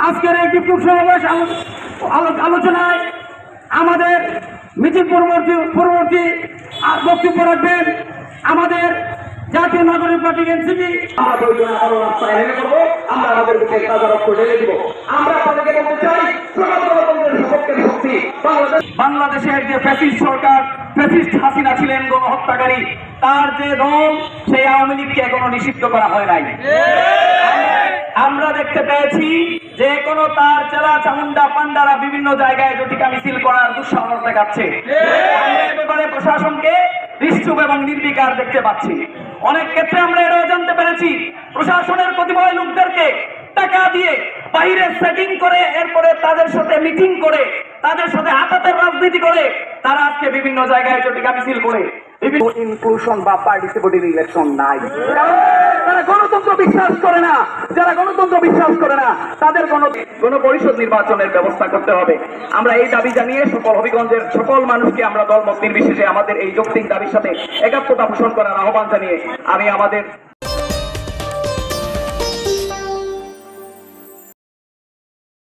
আজকের এই বিক্ষোভ সমাবেশ আলোচনায় আমাদের মিছিল পরবর্তী বক্তব্য রাখবেন আমাদের জাতীয় নাগরিক পার্টি এনসিপি। আমরা আমাদের বাংলাদেশের যে ফ্যাসিস্ট সরকার, ফ্যাসিস্ট হাসিনা ছিলেন গণহত্যাকারী, তার যে দল সেই আওয়ামী লীগকে এখনো নিষিদ্ধ করা হয় নাই। আমরা দেখতে পেয়েছি যে কোনো তার চেলা চামুন্ডা পান্ডারা বিভিন্ন জায়গায় জটিকা মিছিল করার দুঃসাহস দেখাচ্ছে। আমরা এ ব্যাপারে প্রশাসনকে নিশ্চুপ এবং নির্বিকার দেখতে পাচ্ছি। অনেক ক্ষেত্রে আমরা এটাও জানতে পেরেছি প্রশাসনের কতিপয় লোকদেরকে টাকা দিয়ে বাইরে সেটিং করে এরপরে তাদের সাথে মিটিং করে তাদের সাথে হাতাতের রাজনীতি করে তারা আজকে বিভিন্ন জায়গায় জটিকা মিছিল করে বিভিন্ন ইনক্লুশন বা পার্টিসিপেটিভ ইলেকশন নাই। তারা গণতন্ত্র বিশ্বাস করে না। যারা গণতন্ত্র বিশ্বাস করে না তাদের গণপরিষদ নির্বাচনের ব্যবস্থা করতে হবে। আমরা এই দাবি জানিয়ে সকল হবিগঞ্জের সকল মানুষকে আমরা দলমত নির্বিশেষে আমাদের এই যৌক্তিক দাবির সাথে একাত্মতা পোষণ করার আহ্বান জানিয়ে আমি আমাদের